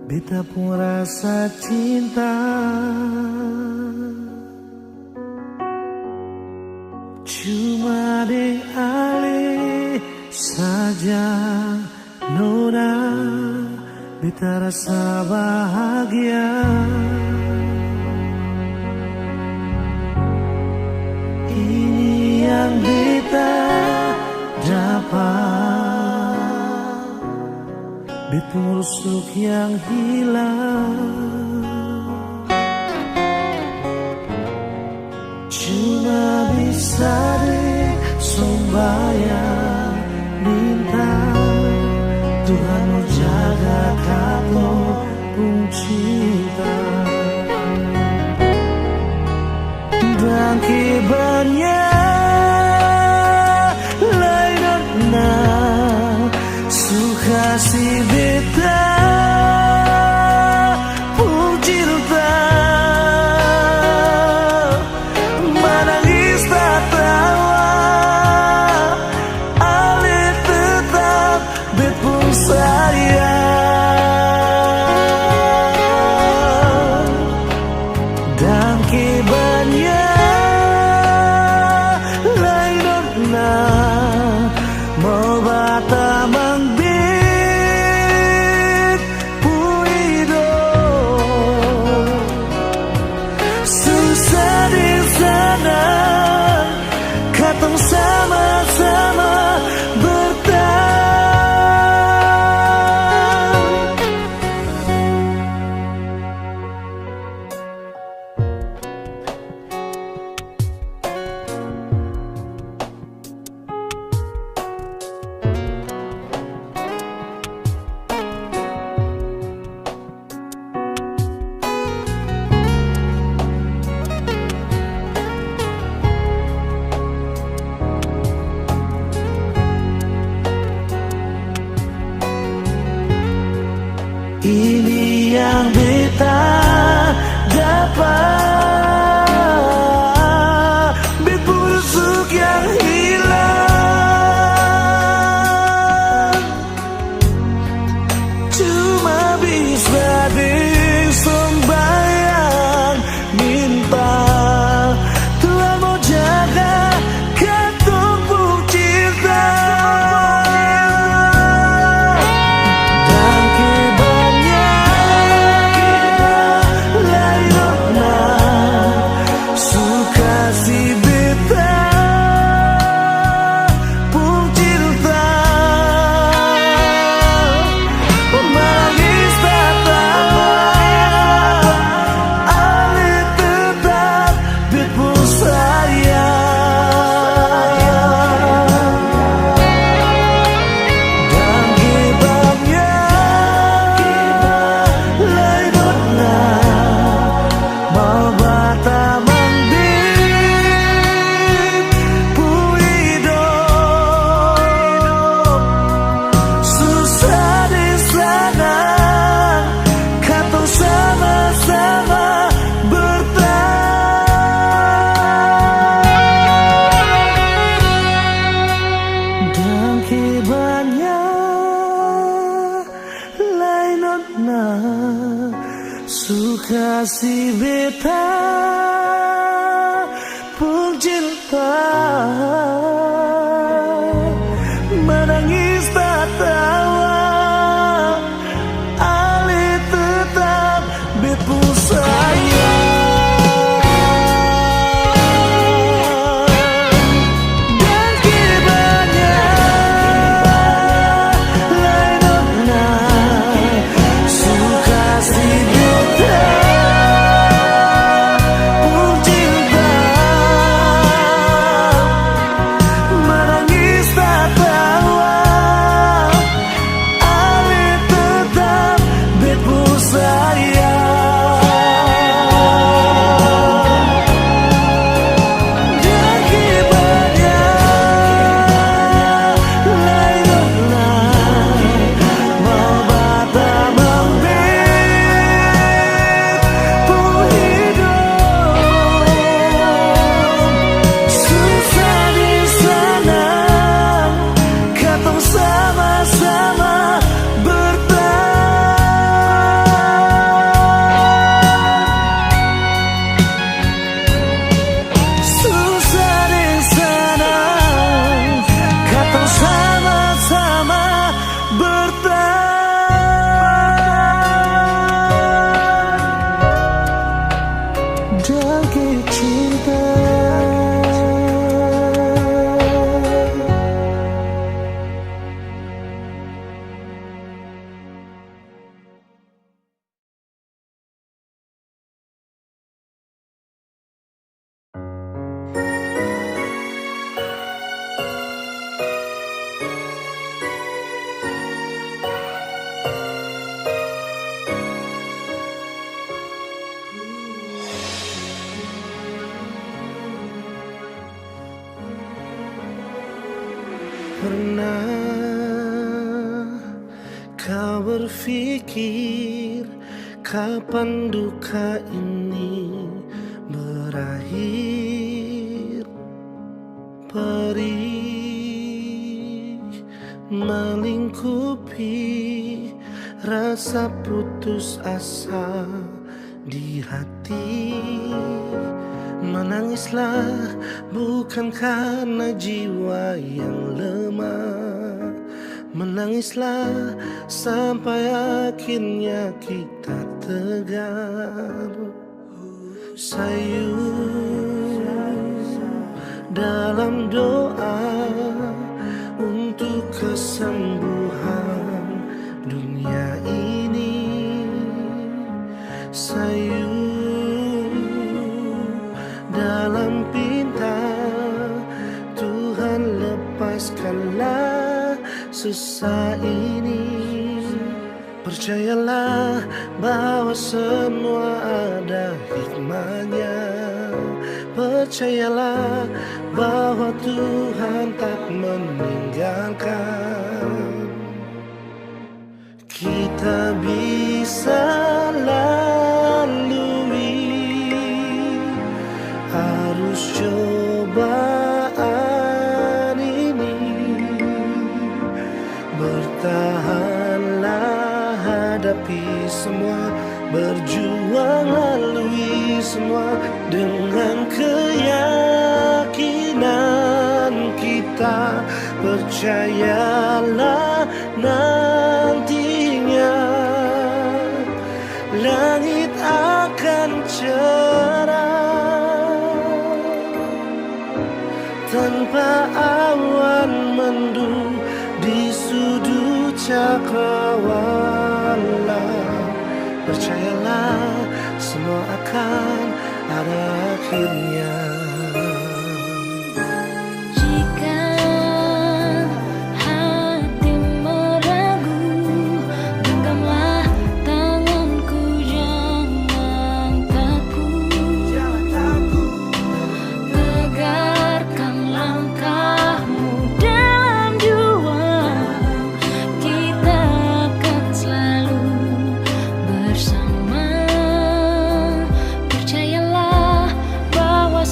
Beta pun rasa cinta, cuma de ale saja nona. Beta rasa bahagia, ini yang beta dapat. Beta rusuk yang hilang, cuma bisa sembahyang minta Tuhan mau jaga kamu pun cinta. Dan kibarnya lain suka si beta pun cinta. Menangis tak tawa, ale tetap bet pun sayang. Dan kibarnya lain mau bata mangbit puido. Susah di sana, katong sama-sama bertahan. Ini yang beta dapat, bet busuk yang hilang, cuma bisa sembahyang minta Tuhan mau jaga katong pun cinta. Suka si beta pun cinta, menangis tak tawa, ale tetap bet pun sayang. Suka si beta pun cinta. Pernah kau berpikir kapan duka ini berakhir? Perih melingkupi rasa putus asa di hati. Menangislah bukan karena jiwa yang lemah, menangislah sampai akhirnya kita tegar. Sayu dalam doa untuk kesembuhan dunia ini. Sayu dalam pinta, Tuhan lepaskanlah susah ini. Percayalah bahwa semua ada hikmahnya. Percayalah bahwa Tuhan tak meninggalkan. Kita bisa lalui arus cobaan ini. Bertahanlah, hadapi semua, berjuang lalui semua dengan keyakinan kita. Percayalah nantinya langit akan cerah tanpa awan mendung di sudut cakrawala. Percayalah semua akan ada akhirnya. Percayalah bahwa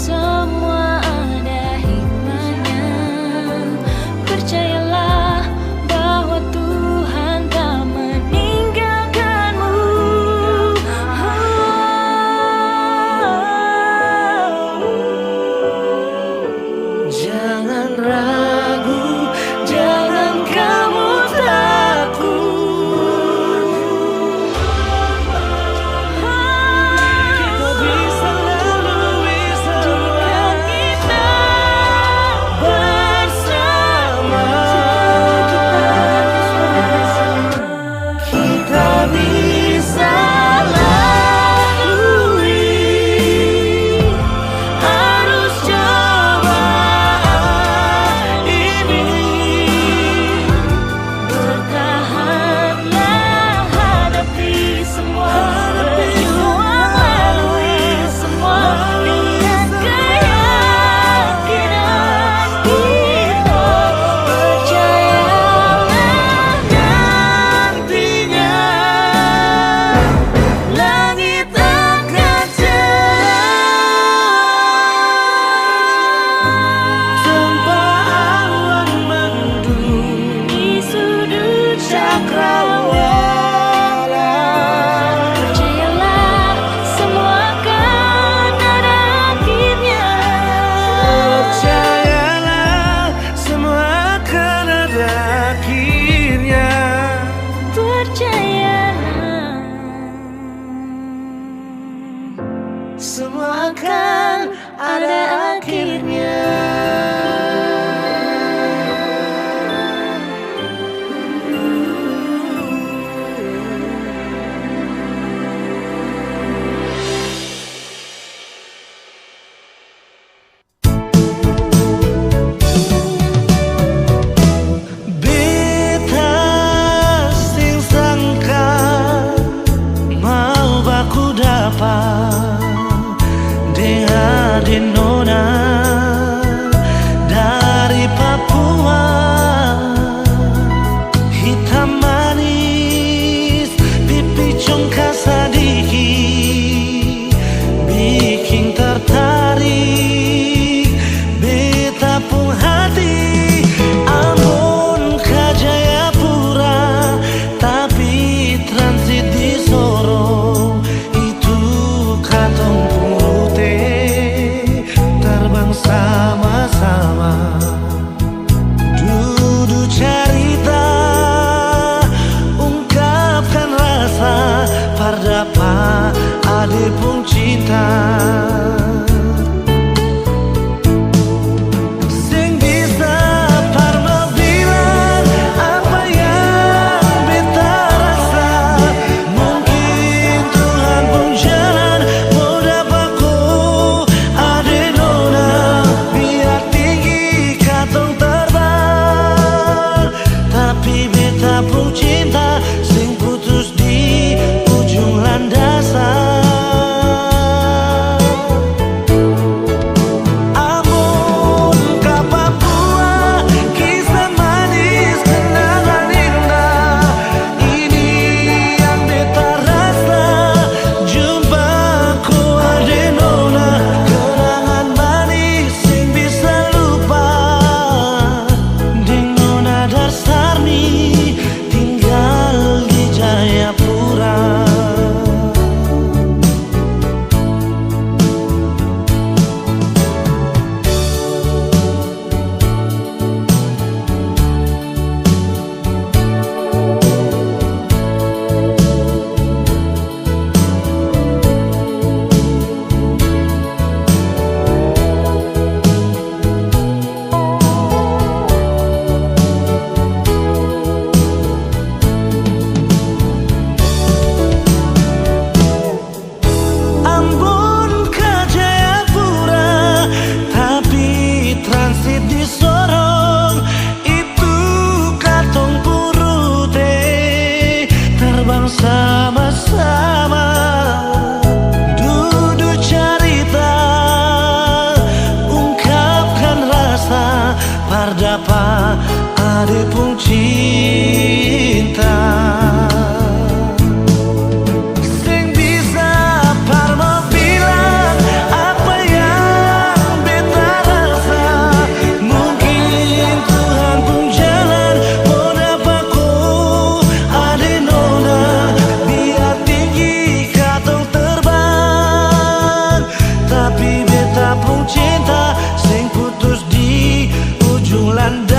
sama-sama duduk cerita, ungkapkan rasa pardapa ade pun cinta. Sing bisa parmo bilang apa yang beta rasa, mungkin Tuhan pun jalan mau dapat ku ade nona, biar tinggi katong terbang, tapi beta pun cinta sing putus di ujung landas.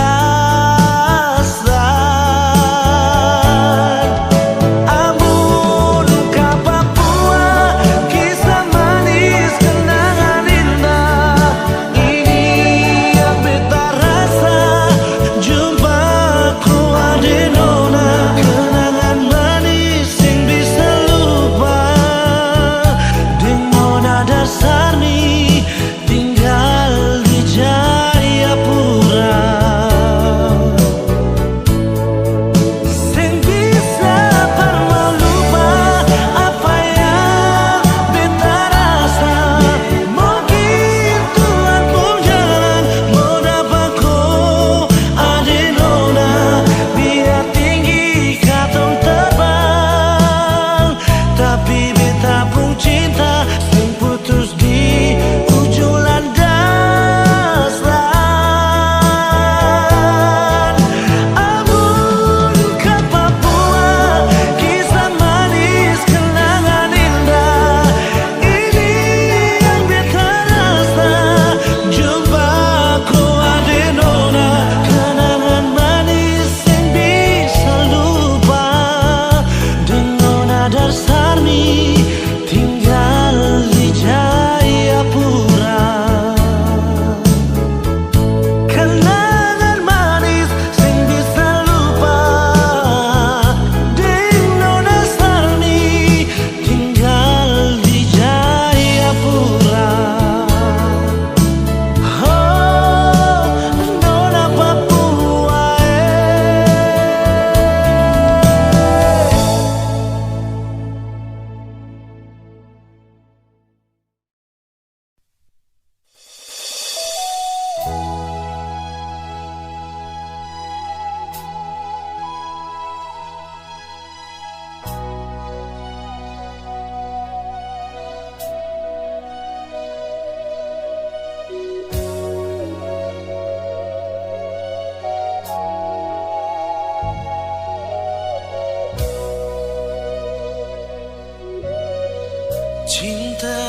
Cinta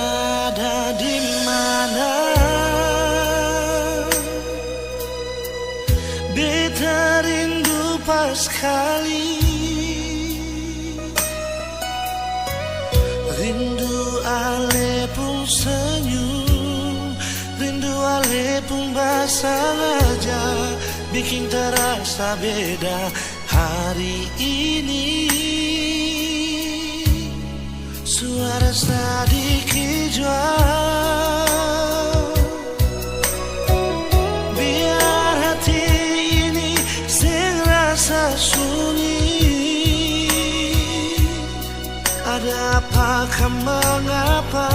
ada di mana? Beta rindu pas kali, rindu ale pun senyum, rindu ale pun basah aja, bikin terasa beda hari ini. Suara sedikit jual, biar hati ini serasa sunyi. Ada apakah mengapa,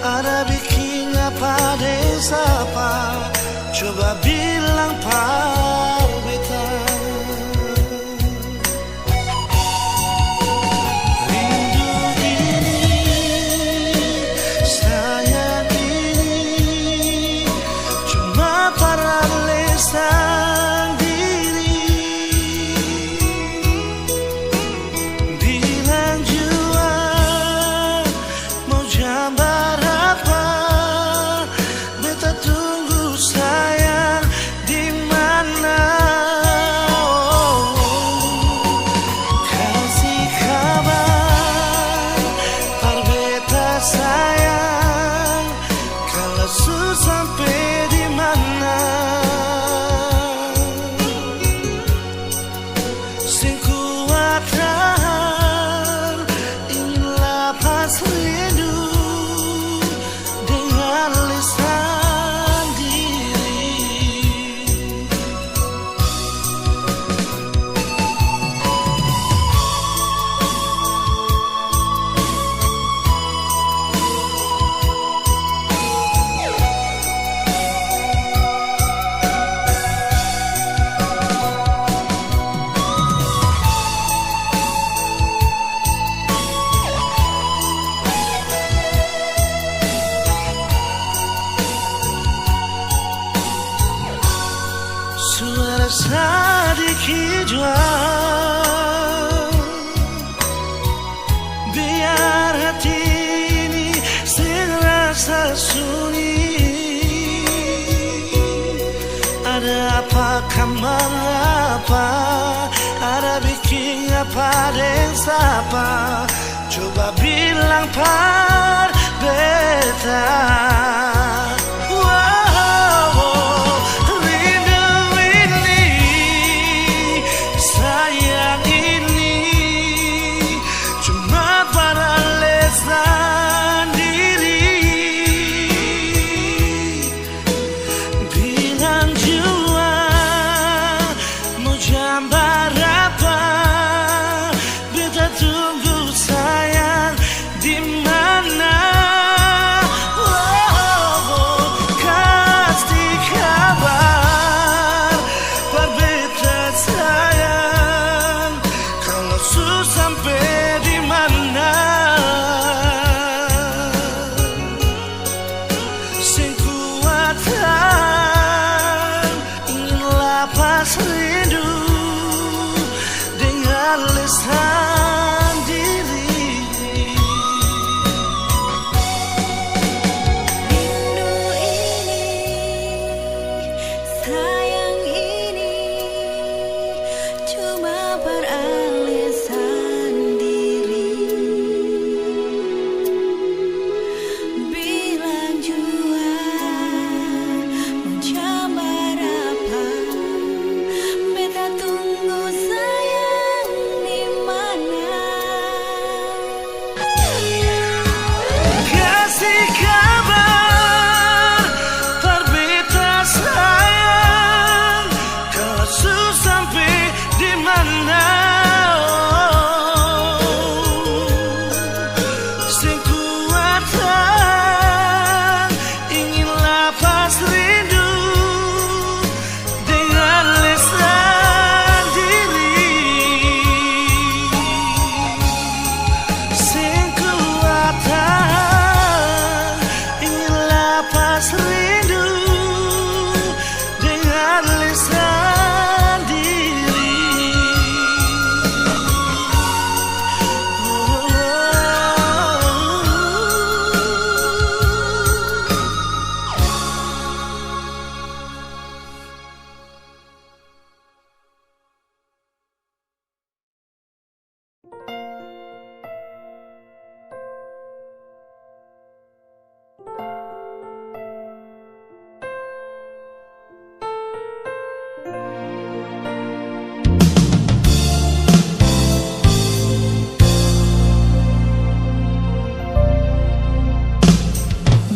ada bikin apa desa apa, coba bilang par beta. Tunggu sayang di mana? ngapa deng sapa, coba bilang par beta.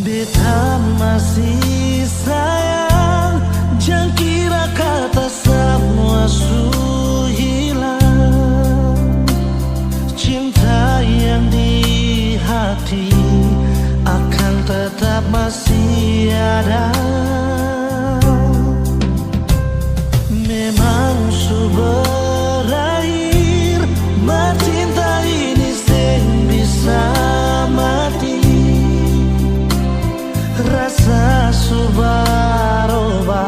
Beta masih sayang, jangan kira kata semua su hilang. Cinta yang di hati akan tetap masih ada. Memang su berakhir, cinta ini sing bisa mati. Rasa subarobat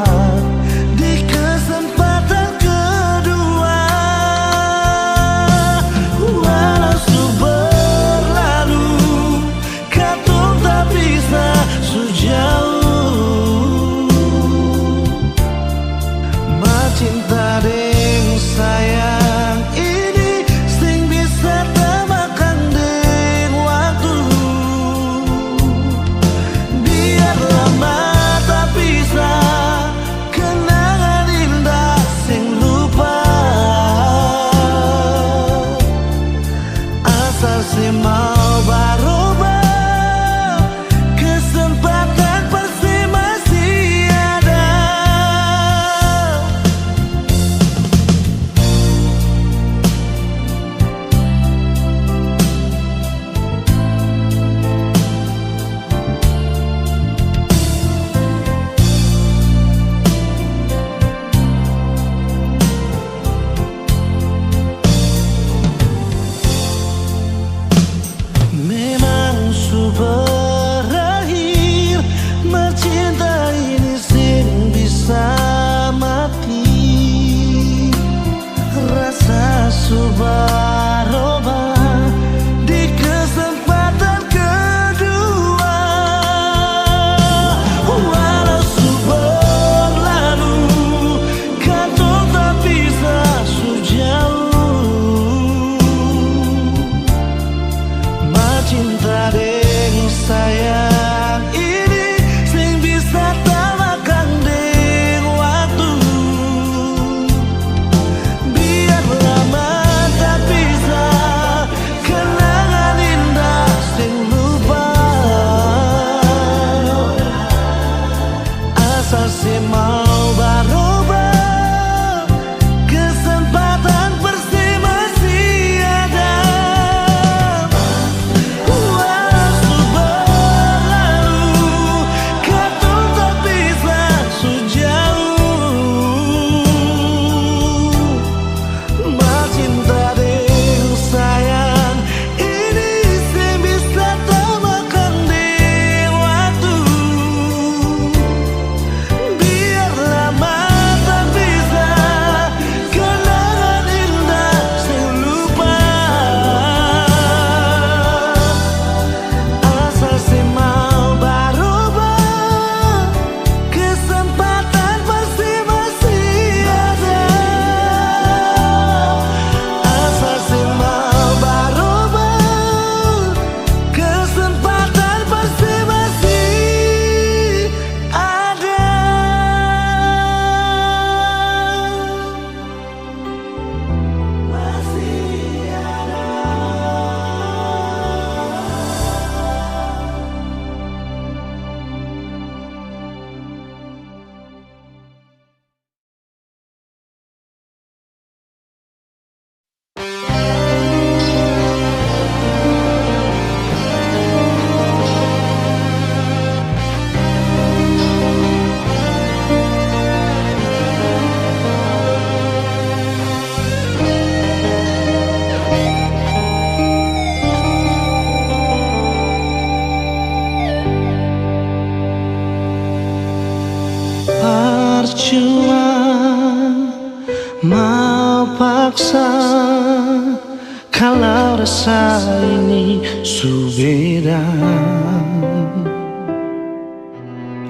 di kesempatan kedua. Walau su berlalu, katong tak bisa sejauh. Cinta deng sayang ini sing bisa temakan deng waktu. Biar lama tak bisa kenangan indah sing lupa. Asal si mau berubah, kesempatan pasti masih ada. paksa kalau rasa ini subeda.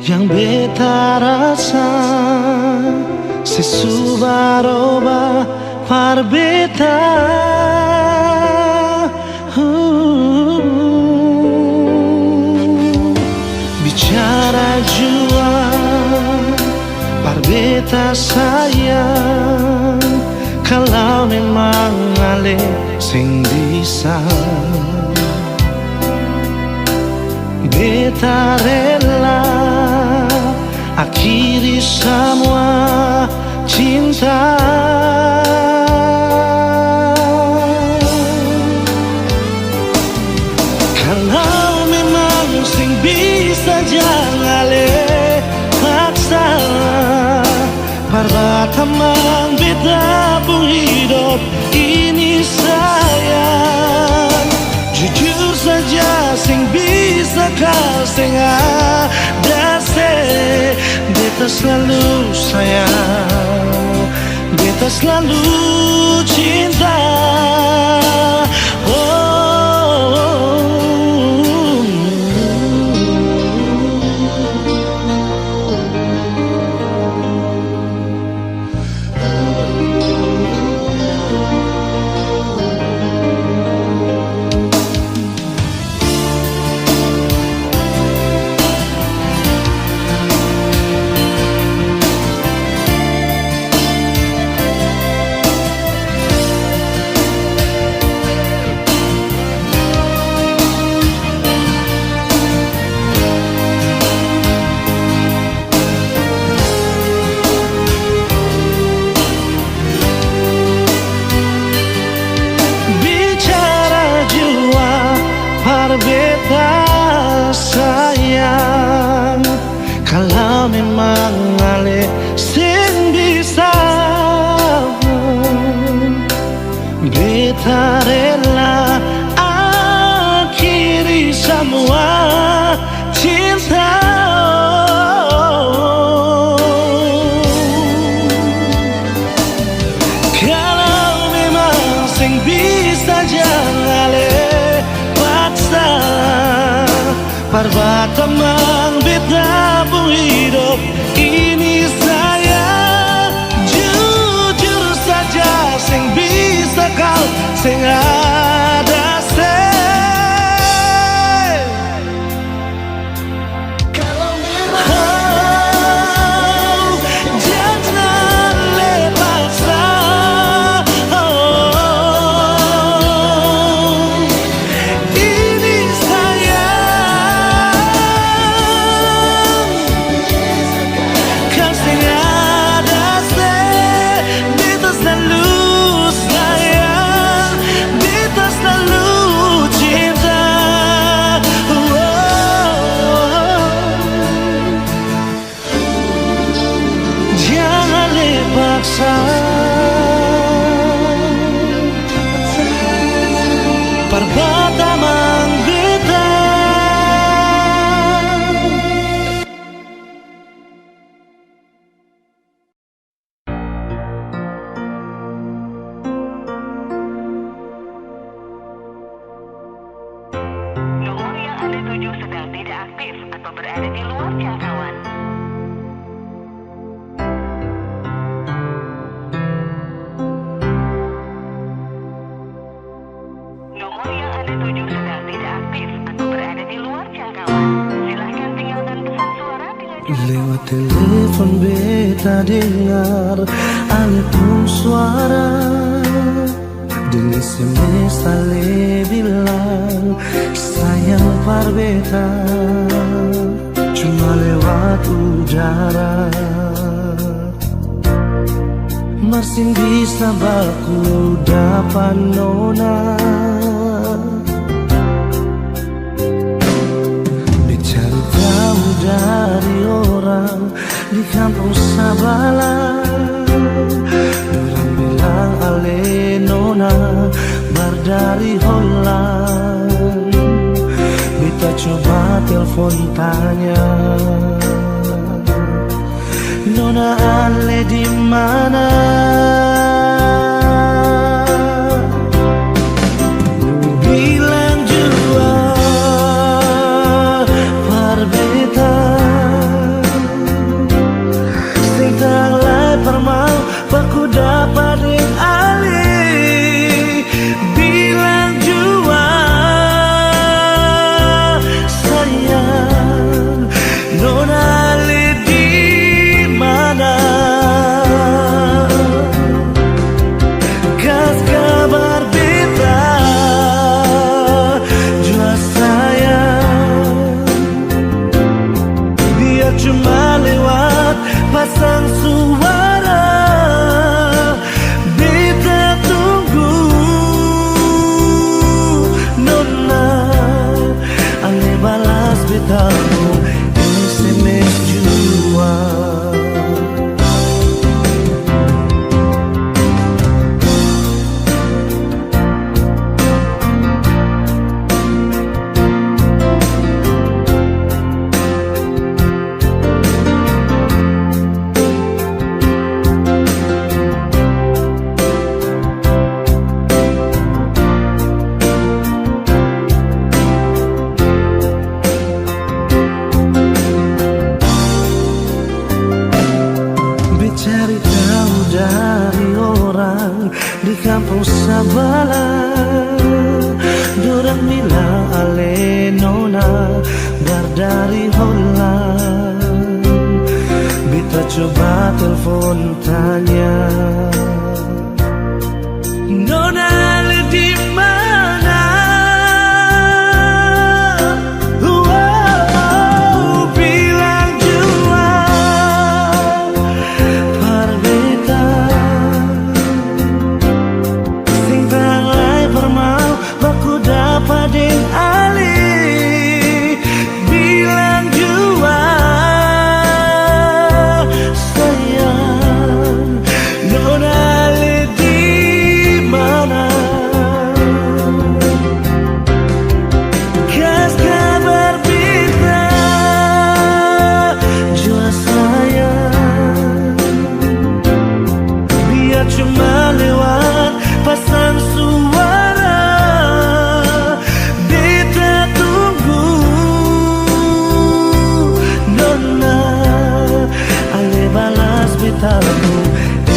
Yang beta rasa sesubaroba par beta. Bicara jua par beta sayang, kalau memang ale sing bisa beta rela akhiri semua cinta. Kalau memang sing bisa jangan le paksa parbatamang beta pun hidup ini sayang. Jujur saja sing bisa kau sing ada se beta selalu sayang, beta selalu cinta. Beta sayang, kalau memang ale sing bisa beta rela akhiri semua cinta. Kalau memang sing bisa jangan ale parbatamang beta pun hidup ini sayang. Jujur saja sing bisa kau sing ada se. Kalau memang jangan lepaskan parbatamang beta. Nomor yang Anda tuju sedang tidak aktif atau berada di luar jangkauan. Nomor yang Anda tuju sedang tidak aktif atau berada di luar jangkauan. Silahkan tinggalkan pesan suara dengan lewat telepon beta dengar ale pun suara. Dengan SMS ale bilang sayang par beta, cuma lewat udara. Masih bisa baku dapat nona bicara tahu dari orang di kampung Sabala. Orang bilang ale nona bardari Holland. Beta coba telepon tanya, nona ale di mana? berdari holang. Beta coba telepon tanya, Nona le di mana? Wow, bilang jua Parbeta sing tanglai permau baku dapat ding ali. bilang jua Sayang, Nona le di mana? Kas kabar beta jua sayang, biar cuma lewat pasang suara. Beta tunggu Nona ale balas betaku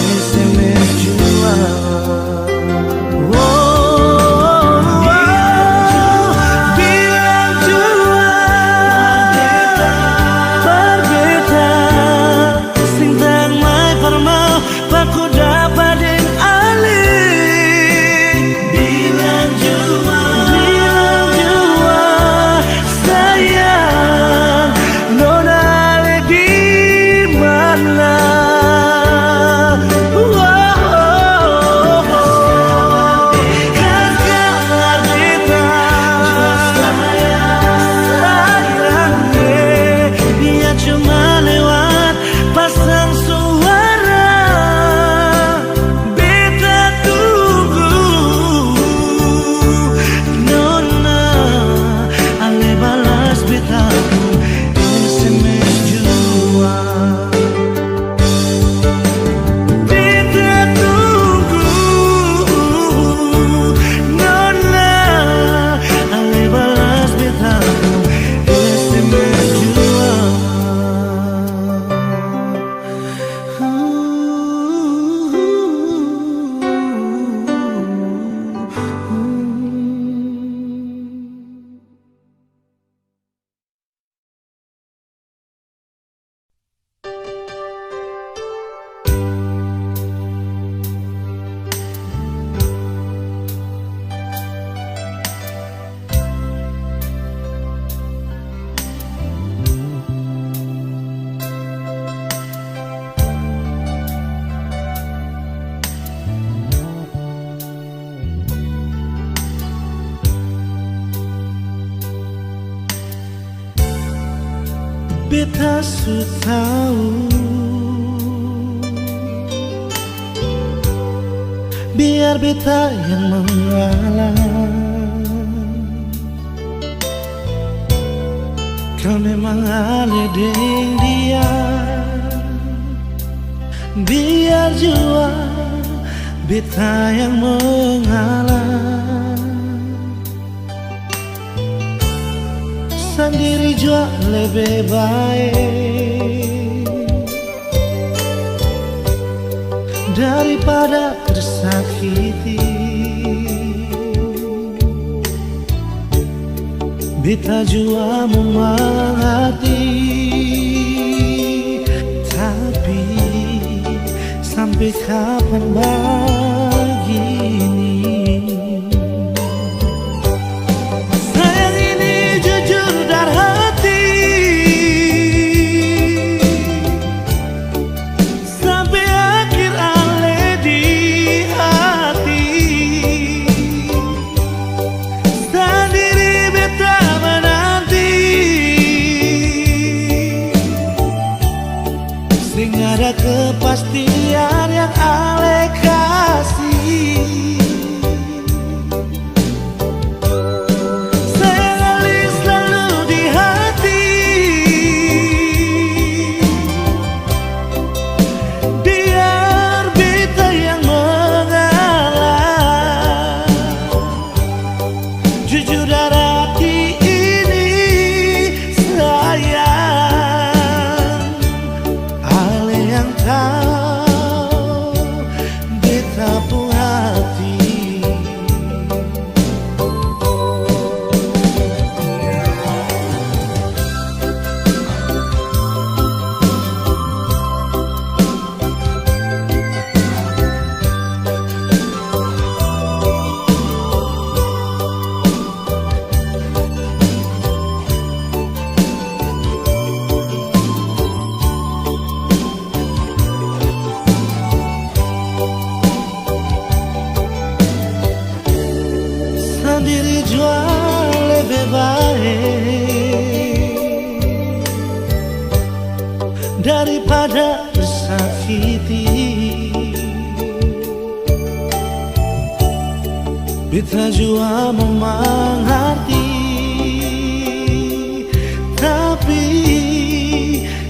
SMS jua. bilang jua Parbeta sing tang mai permau baku dapat ding ali. Bilang jua sayang, Nona le di mana? Kas kabar beta sayang, biar cuma lewat pasang suara. Beta tunggu Nona ale balas betaku SMS jua. Beta tunggu Nona Ale balas betaku SMS jua. Beta su tahu Biar beta yang mengalah. Kau memang ale deng dia. Biar jua beta yang mengalah. Sendiri jua lebih baik daripada tersakiti. Beta jua mengerti, tapi sampai kapan begini? sayang ini jujur dari hati. Sampai akhir ale di hati. Sendiri beta menanti. Sing ada kepastian yang ale kasih. Beta jua mengerti, tapi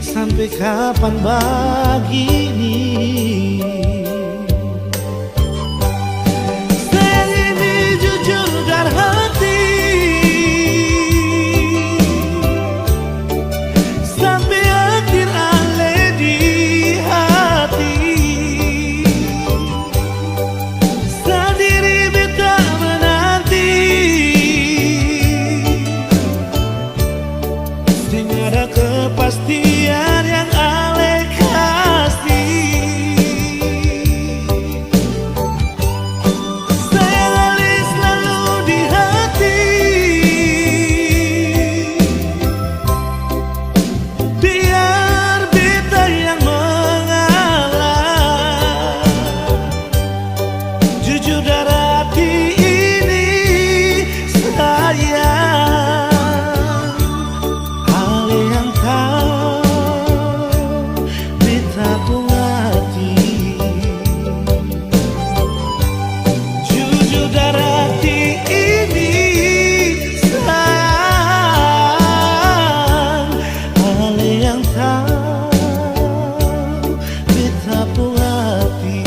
sampai kapan begini? Sayang ini jujur dari hati, sampai akhir ale di hati. Sendiri beta menanti, sehingga ada kepastian yang ale kasih. Sayang ale selalu di hati, biar beta yang mengalah. Jujur dari hati ini sayang, ale yang tahu beta pun hati. Jujur dari hati ini sayang, ale yang tahu beta pun hati.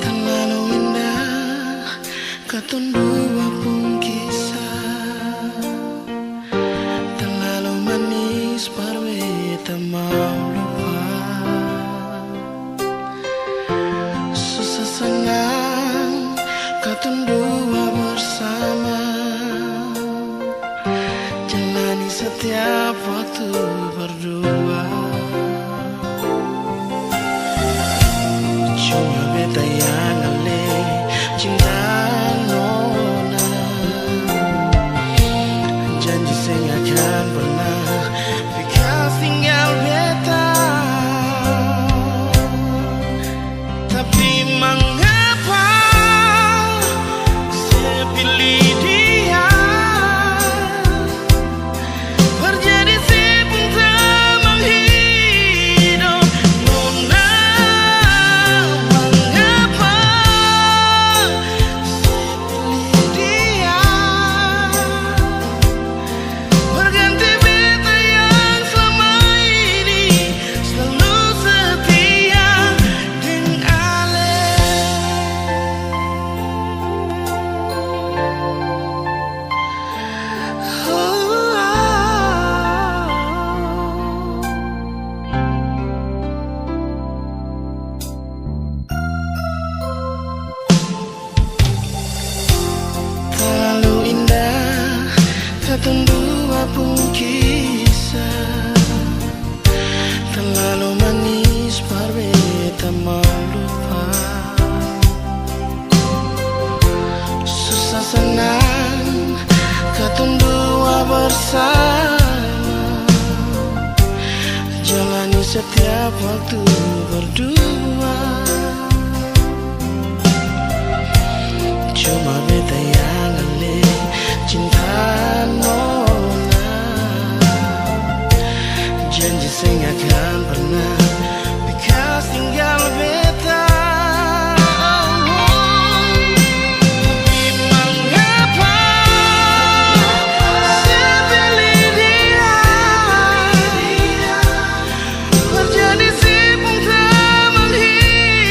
Terlalu indah katun dua pun kisah, terlalu manis parwe tak mau lupa. Susah senang katun dua bersama, jalani setiap waktu berdua. Cuma beta yang ale cinta nona, janji saya gak akan pernah bekas tinggal beta. Tapi mengapa saya pilih dia, terjadi si pun tak menghidup nona. Mengapa saya pilih dia, berganti beta yang selama ini selalu setia dengan ale. Terlalu indah katun dua pun kisah, terlalu manis parwe tak mau lupa. Susah senang katun dua bersama, jalani setiap waktu berdua. Cuma beta yang ale cinta nona, janji saya gak akan pernah bekas tinggal beta. Tapi mengapa saya pilih dia, terjadi si pun tak menghidup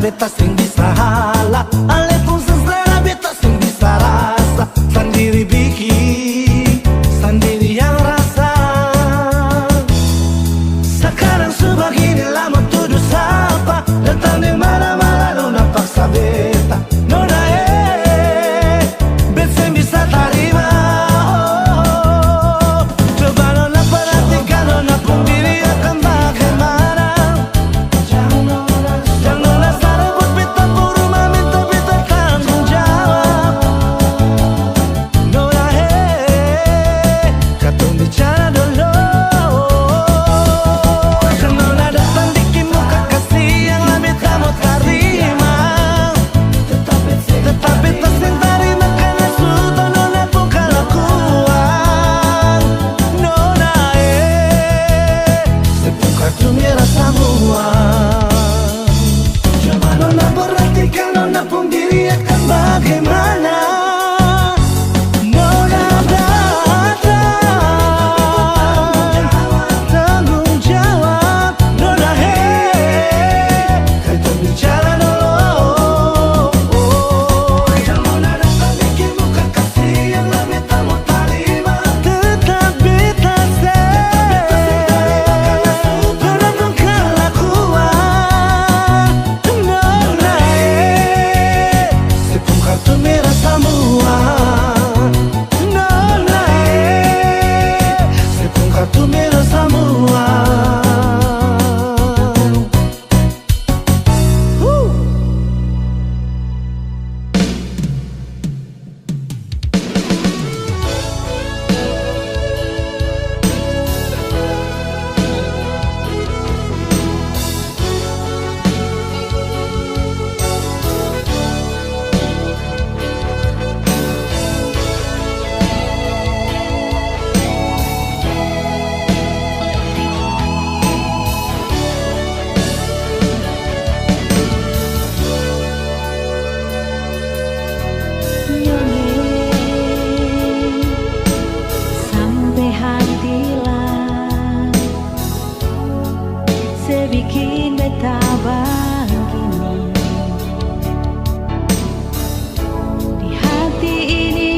beta sing bisa hala, ale pun seselera beta sing bisa rasa. Sendiri bikin, sendiri yang rasa. Sekarang sebegini lama tuduh sapa, datang di mana-mana nona paksa beta. Nona beta sing bisa terima. Coba nona perhatikan, nona pun diri akan bagaimana. Jangan nona salah buat beta puruma, minta beta tanggung jawab. Nona katong bicara dulu. Kan nona datang bikin muka kasih yang lah beta mau terima. Tetap beta sing terima karena sudah nona pun kelakuan. Nona sepung kartu merah semua. Coba nona perhatikan, nona pun diri akan bagaimana. Nona datang tanggung jawab. Nona kita bicara dulu. Yang nona datang bikin muka kasih yang lah beta mau terima. Tetap beta nona pun kelakuan. Nona sepung kartu merah semua. Nona sepung kartu merah semua. Sampai hatilah sebikin beta begini. Di hati ini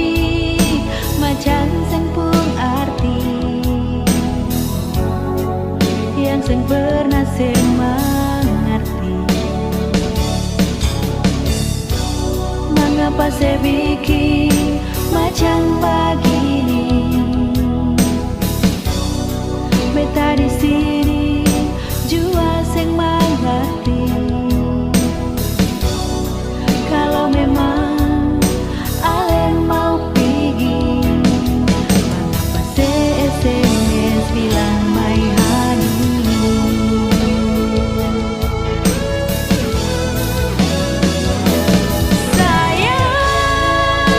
macam sempung arti yang sen pernah mengerti. Mengapa saya bikin macam begini? Beta di sini jua sing mengerti. Kalau memang alen mau pergi, mengapa saya SMS bilang my honey? Sayang,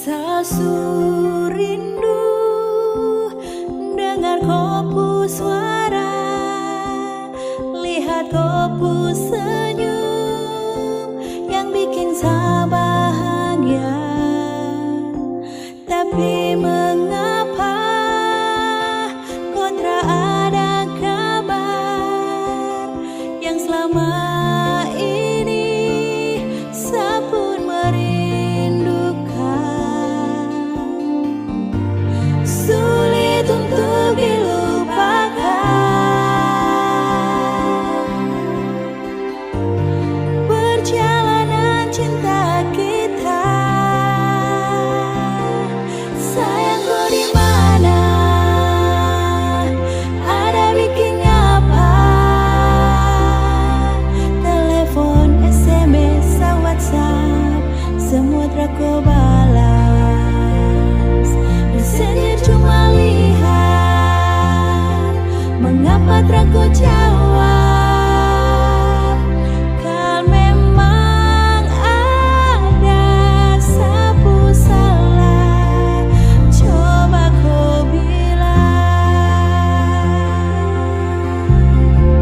Sasu rindu dengar kopu suara, lihat kopu senyum yang bikin saya bahagia. Tapi mengapa kau tak ada kabar yang selama ini saya pun merindukan. Sulit untuk dilupakan perjalanan cinta kita. Sayangku di mana? Ada bikin apa? Telepon, SMS, WhatsApp, semua telah kau balas. Messenger cuma lihat, mengapa telah kau jawab? Kalau memang ada sapu salah, coba kau bilang.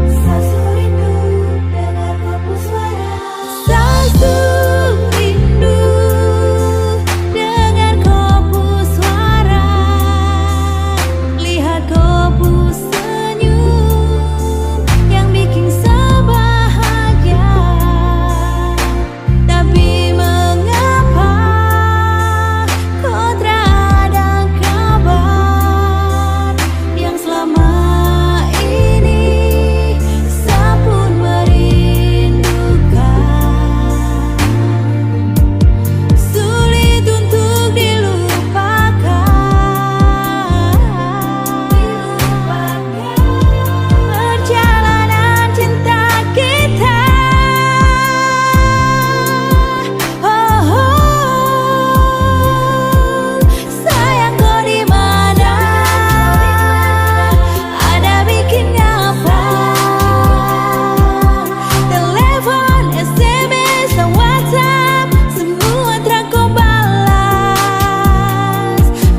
Sasu rindu dengar kopu suara. Sasu rindu dengar kopu suara, lihat kopu senyum yang bikin saya bahagia. Tapi mengapa kau tak ada kabar yang selama ini saya pun merindukan. Sulit untuk dilupakan perjalanan cinta kita. Sayang kau di mana? Ada bikin apa? Telepon, SMS, WhatsApp, semua telah kau balas.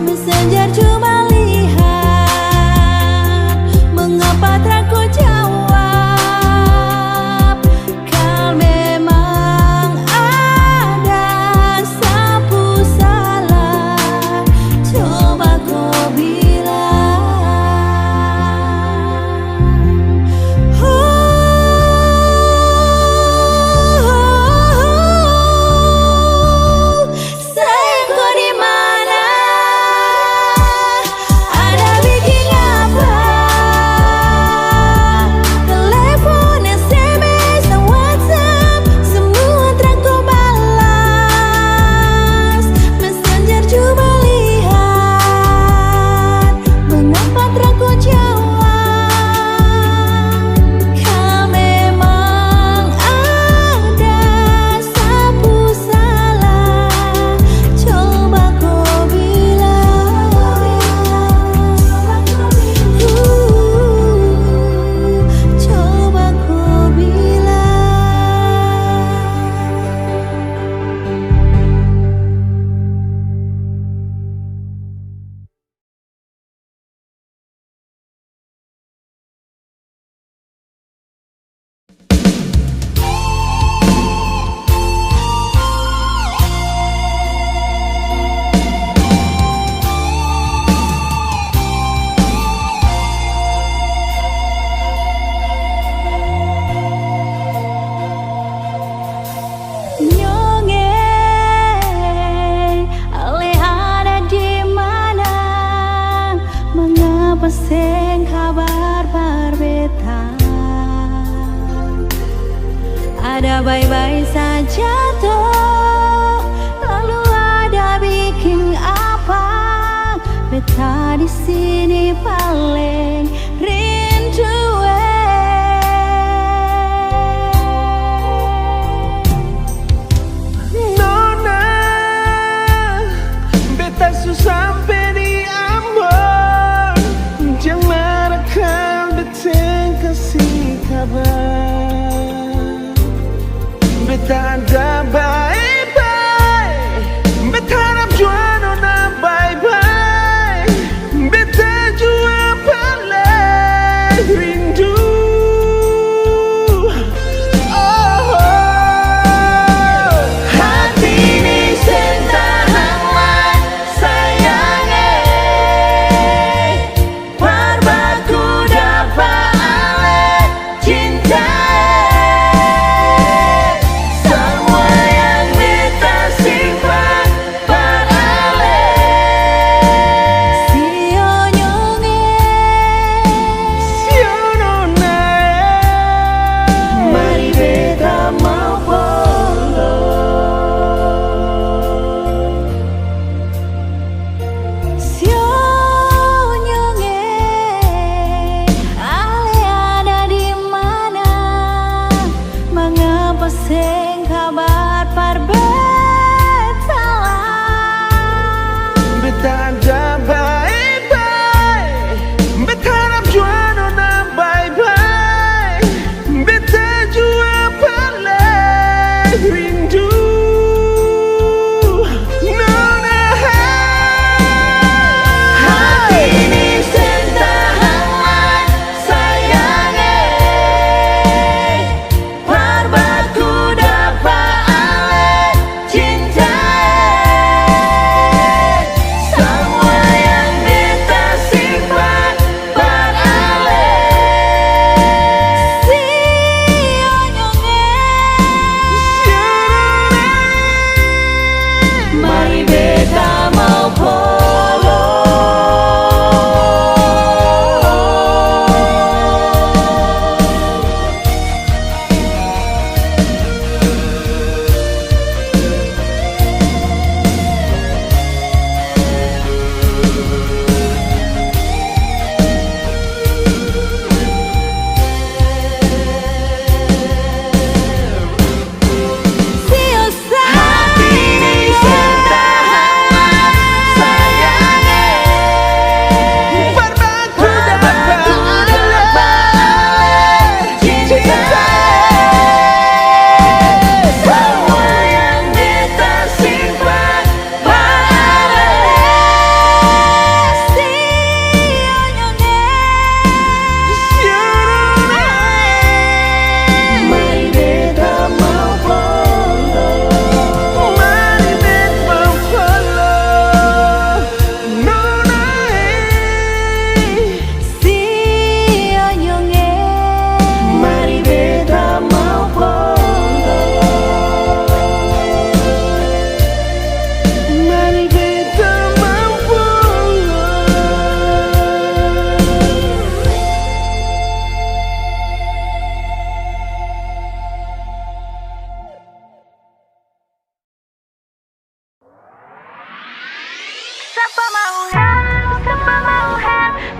Messenger cuma lihat, mengapa telah kau jawab? Kalau memang ada sapu salah, coba kau bilang. Sayang kau di mana? Ada bikin apa? Telepon, SMS, WhatsApp, semua telah kau balas. Messenger cuma lihat, mengapa telah kau jawab? Kalau memang ada sapu salah, coba kau bilang. Coba kau Nyongeng, ale ada di mana? Mengapa seng kabar berbeda? Ada baik-baik saja toh, lalu ada bikin apa? Beta di sini paling rindu. Nona, beta sampai di Ambon. Jangan akan beta kasih kabar. Beta ada baik-baik, beta harap juara.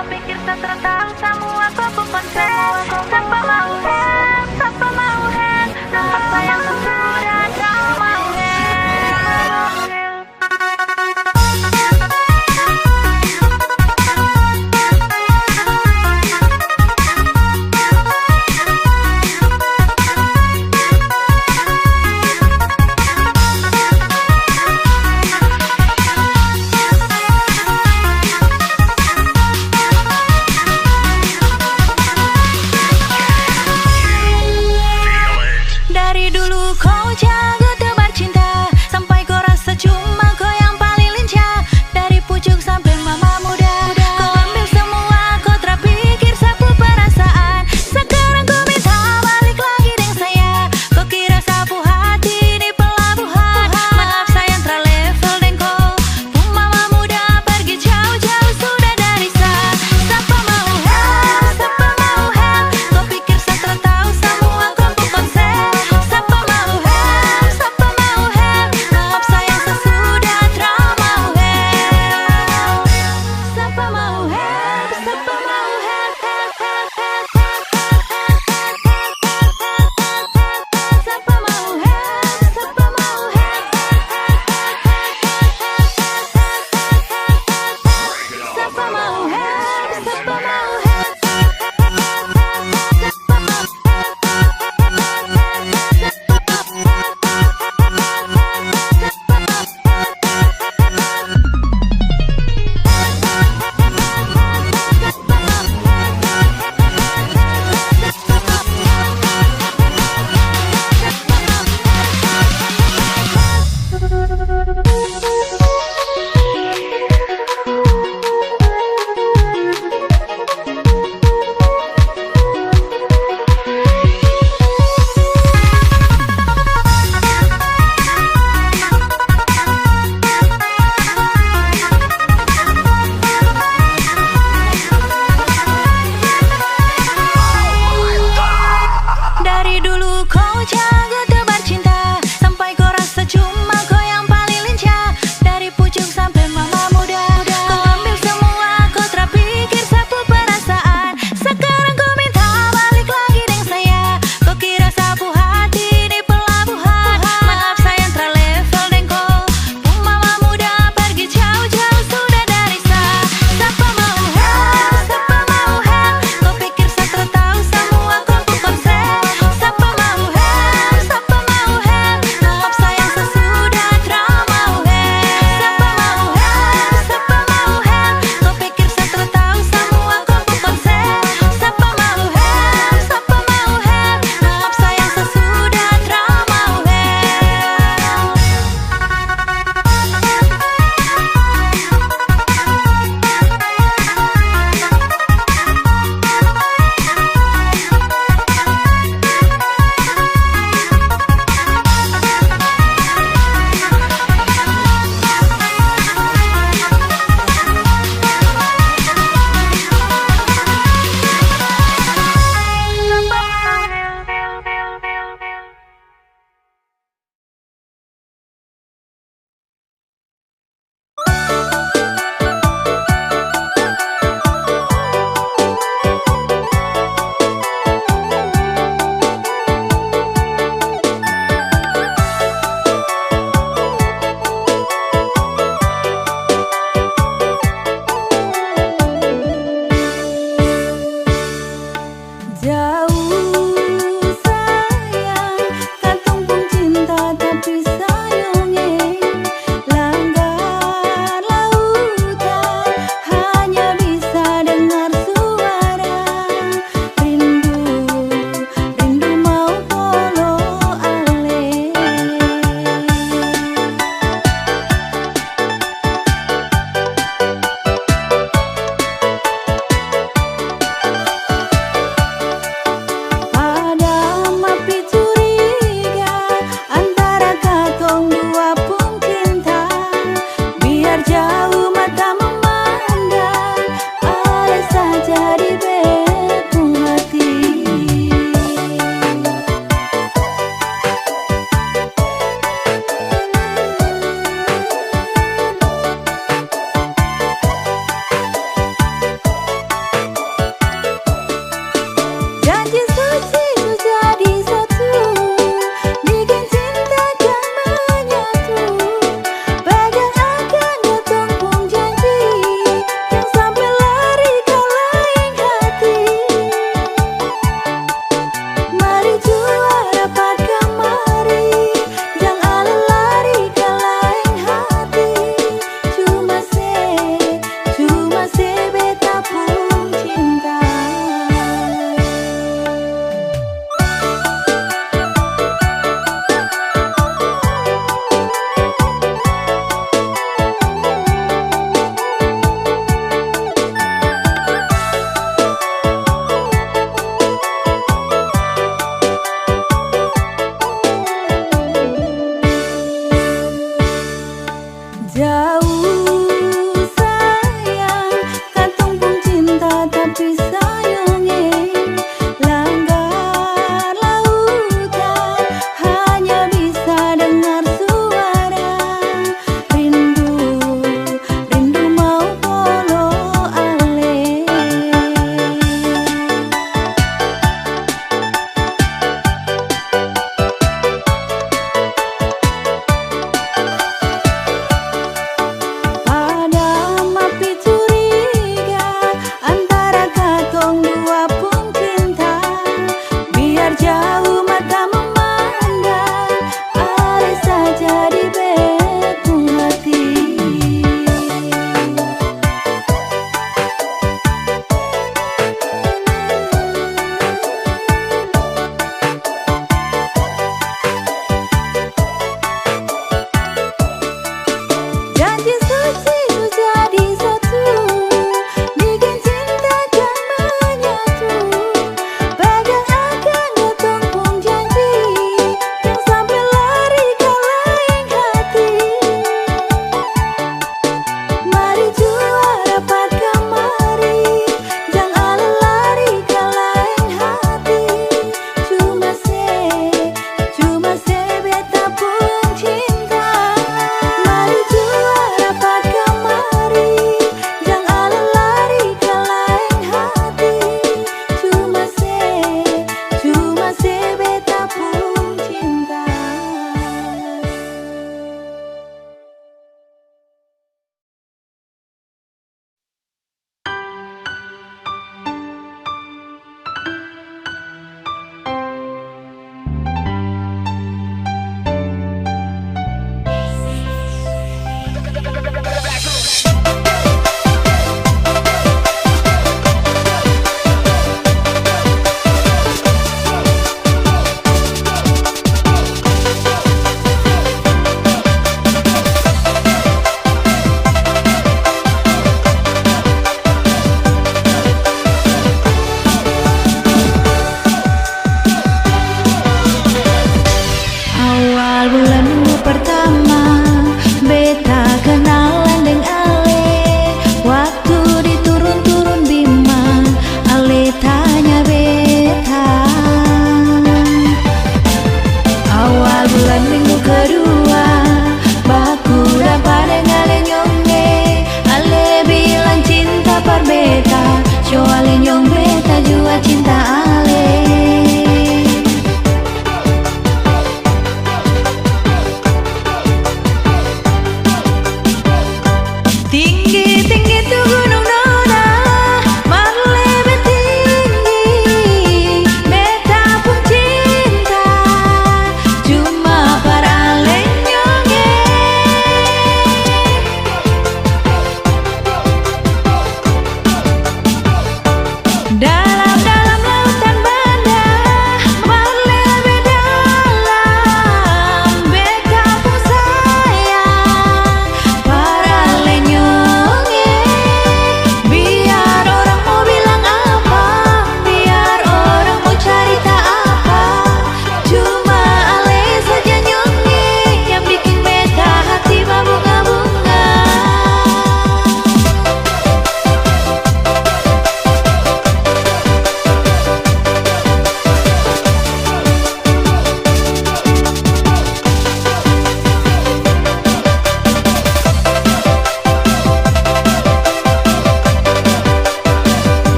kau pikir tak tahu semua kau konsen. Tanpa mau hand, tanpa mau hand, nampak sayang sudah kau mau hand.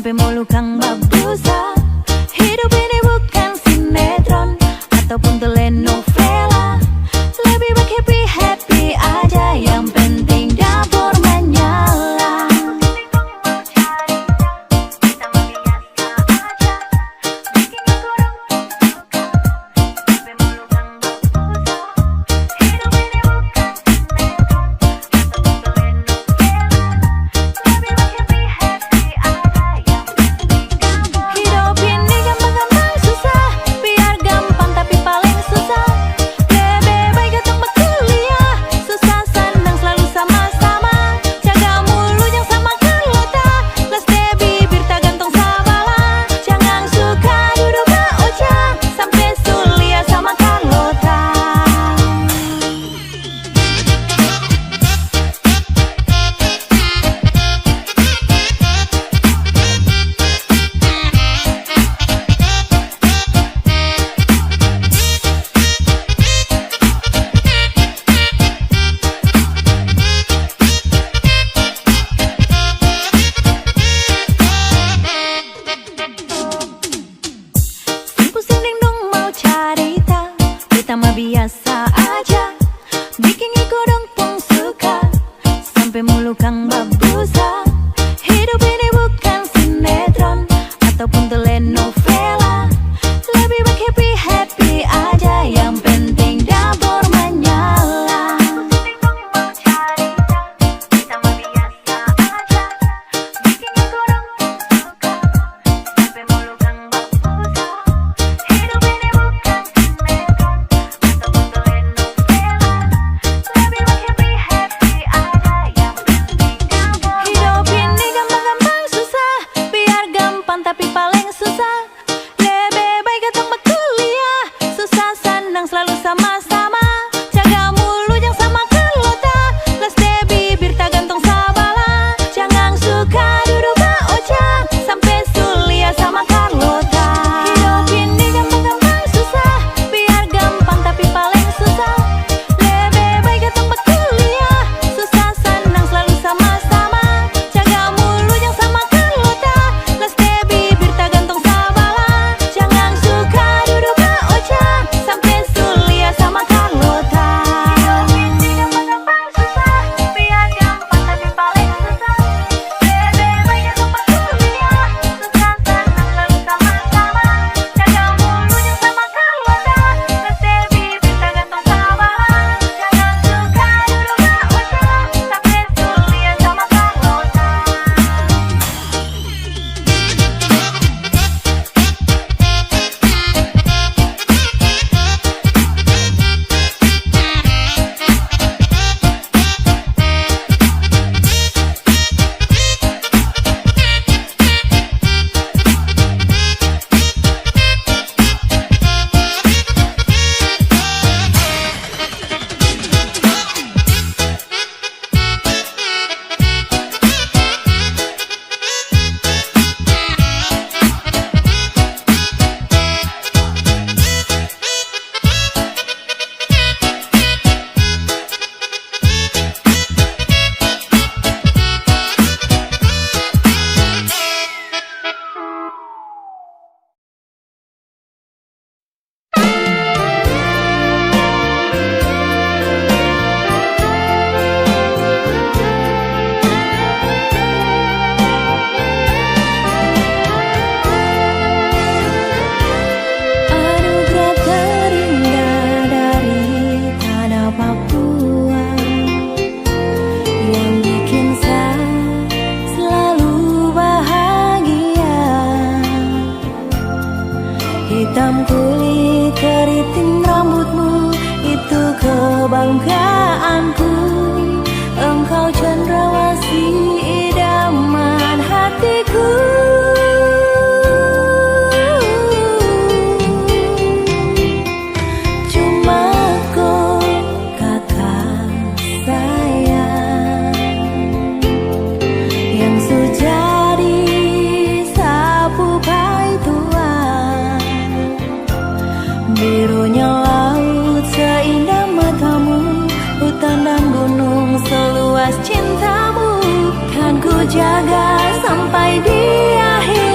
sampai mulut kang babusa. Hidup ini bukan sinetron ataupun telenovela. Lebih baik happy-happy aja, yang penting dapur menyala. Hidup ini gampang-gampang susah, biar gampang tapi paling susah. Lebih baik datang berkuliah, susah senang selalu sama-sama. Jaga mulut yang sama kalota, las deh bibir tak gantung sabala. Jangan suka duduk ojak, sampai sulia sama kalota. Pusing dong mau cerita, kita mah biasa aja. Bikin ikut dong pun suka, sampai mulut kang babusa. Hidup ini bukan sinetron ataupun telenovela. Lebih baik happy-happy aja, yang penting dapur menyala. Hidup ini gampang-gampang susah, biar gampang tapi paling susah. Lebih baik datang berkuliah, susah senang selalu sama-sama. Jaga mulut yang sama kalota, las deh bibir tak gantung sabala. Jangan suka duduk ojak, sampai sulia sama kalota. Hidup ini gampang-gampang susah, biar gampang tapi paling susah. Lebih baik datang berkuliah, susah senang selalu sama-sama. Jaga mulut yang sama kalota, las deh bibir tak gantung sabala. Jangan suka duduk ojak, sampai sulia sama kalota. Hidup ini gampang-gampang susah, biar gampang tapi paling susah. Lebih baik datang berkuliah, susah senang selalu sama-sama. Jaga mulut yang sama kalota, las deh bibir tak gantung sabala. Jangan suka duduk ojak, sampai sulia sama kalota. Anugerah terindah dari tanah Papua, yang bikin saya selalu bahagia. Hitam kulit keriting rambutmu, itu kebanggaanku. Engkau cendrawasih idaman hatiku. Cuma kau kakak sayang, yang sejadi sapu pai tua. Birunya laut seindah matamu, hutan dan gunung seluas cintamu. Kan ku jaga sampai di akhir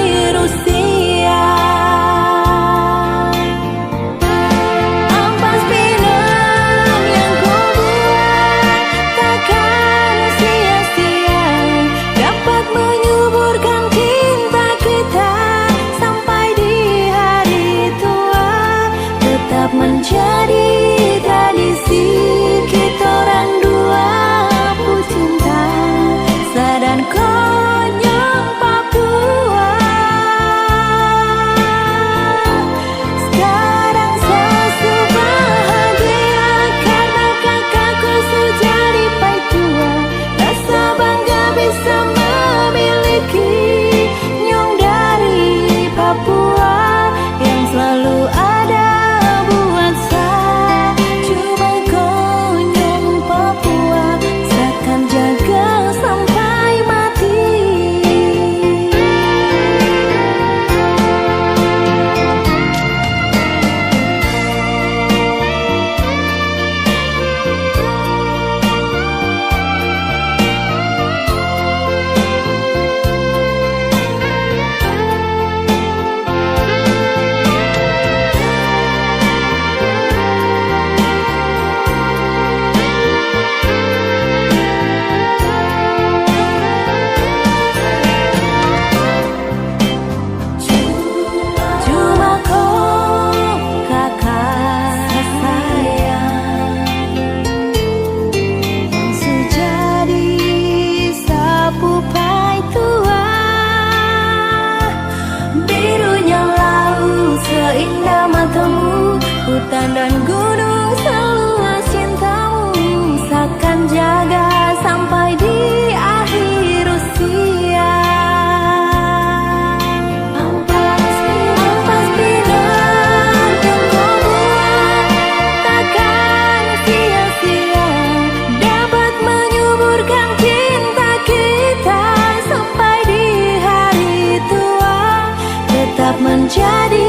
Hutan dan gunung seluas cintamu Seakan jaga sampai di akhir usia. Ampas pinang yang kau buat takkan sia-sia, dapat menyuburkan cinta kita sampai di hari tua, tetap menjadi